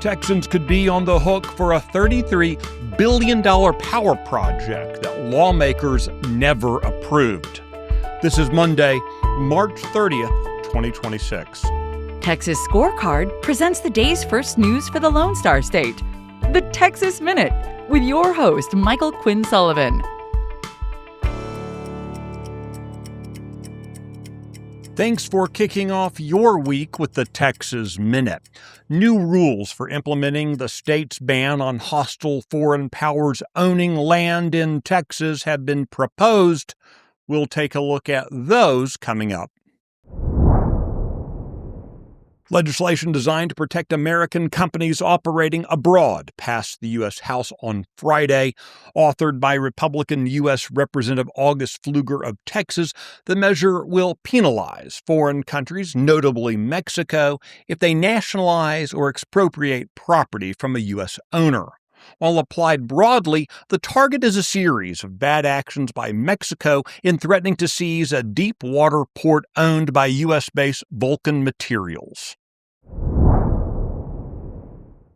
Texans could be on the hook for a $33 billion power project that lawmakers never approved. This is Monday, March 30th, 2026. Texas Scorecard presents the day's first news for the Lone Star State. The Texas Minute, with your host, Michael Quinn Sullivan. Thanks for kicking off your week with the Texas Minute. New rules for implementing the state's ban on hostile foreign powers owning land in Texas have been proposed. We'll take a look at those coming up. Legislation designed to protect American companies operating abroad passed the U.S. House on Friday. Authored by Republican U.S. Representative August Pfluger of Texas, the measure will penalize foreign countries, notably Mexico, if they nationalize or expropriate property from a U.S. owner. While applied broadly, the target is a series of bad actions by Mexico in threatening to seize a deep water port owned by U.S.-based Vulcan Materials.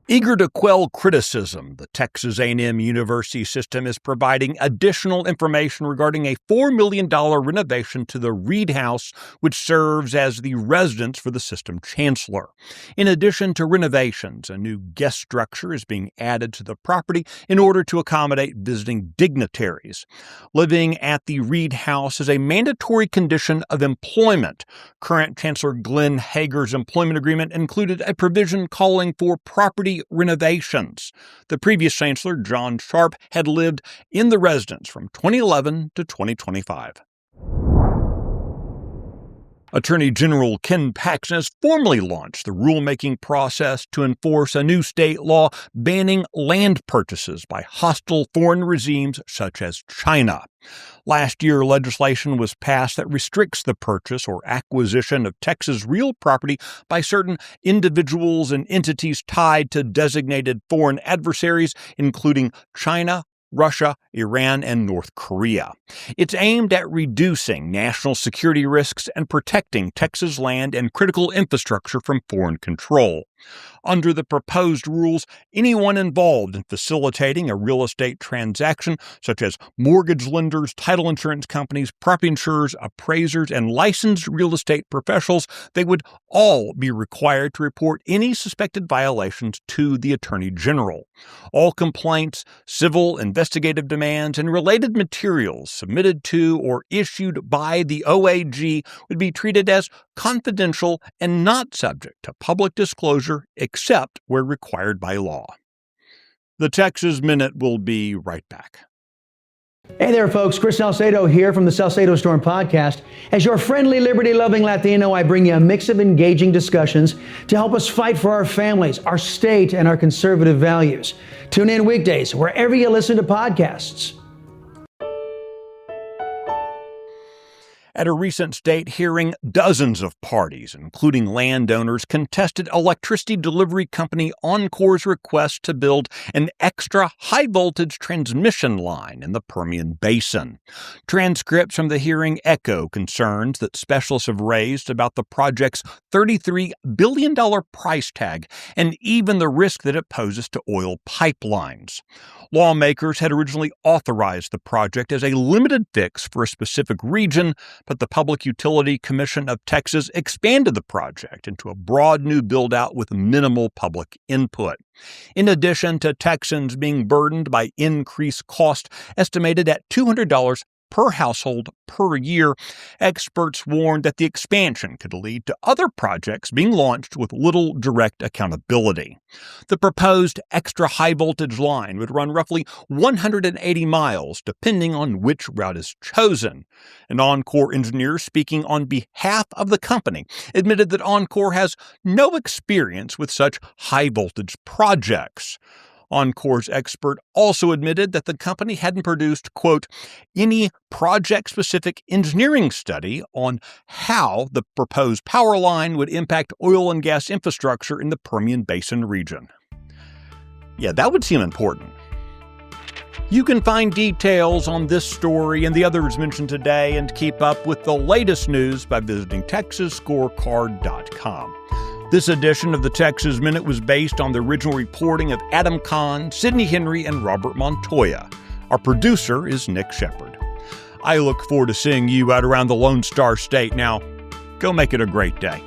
Eager to quell criticism, the Texas A&M University system is providing additional information regarding a $4 million renovation to the Reed House, which serves as the residence for the system chancellor. In addition to renovations, a new guest structure is being added to the property in order to accommodate visiting dignitaries. Living at the Reed House is a mandatory condition of employment. Current Chancellor Glenn Hager's employment agreement included a provision calling for property renovations. The previous chancellor, John Sharp, had lived in the residence from 2011 to 2025. Attorney General Ken Paxton has formally launched the rulemaking process to enforce a new state law banning land purchases by hostile foreign regimes such as China. Last year, legislation was passed that restricts the purchase or acquisition of Texas real property by certain individuals and entities tied to designated foreign adversaries, including China, Russia, Iran, and North Korea. It's aimed at reducing national security risks and protecting Texas land and critical infrastructure from foreign control. Under the proposed rules, anyone involved in facilitating a real estate transaction, such as mortgage lenders, title insurance companies, property insurers, appraisers, and licensed real estate professionals, they would all be required to report any suspected violations to the Attorney General. All complaints, civil, investigative demands, and related materials submitted to or issued by the OAG would be treated as confidential and not subject to public disclosure except where required by law. The Texas Minute will be right back. Hey there, folks. Chris Saledo here from the Saledo Storm Podcast. As your friendly, liberty-loving Latino, I bring you a mix of engaging discussions to help us fight for our families, our state, and our conservative values. Tune in weekdays wherever you listen to podcasts. At a recent state hearing, dozens of parties, including landowners, contested electricity delivery company Oncor's request to build an extra high-voltage transmission line in the Permian Basin. Transcripts from the hearing echo concerns that specialists have raised about the project's $33 billion price tag and even the risk that it poses to oil pipelines. Lawmakers had originally authorized the project as a limited fix for a specific region, but the Public Utility Commission of Texas expanded the project into a broad new build-out with minimal public input. In addition to Texans being burdened by increased cost estimated at $200 per household per year, experts warned that the expansion could lead to other projects being launched with little direct accountability. The proposed extra high-voltage line would run roughly 180 miles, depending on which route is chosen. An Oncor engineer speaking on behalf of the company admitted that Oncor has no experience with such high-voltage projects. Oncor's expert also admitted that the company hadn't produced, quote, any project-specific engineering study on how the proposed power line would impact oil and gas infrastructure in the Permian Basin region. Yeah, that would seem important. You can find details on this story and the others mentioned today and keep up with the latest news by visiting TexasScorecard.com. This edition of the Texas Minute was based on the original reporting of Adam Kahn, Sidney Henry, and Robert Montoya. Our producer is Nick Shepard. I look forward to seeing you out around the Lone Star State. Now, go make it a great day.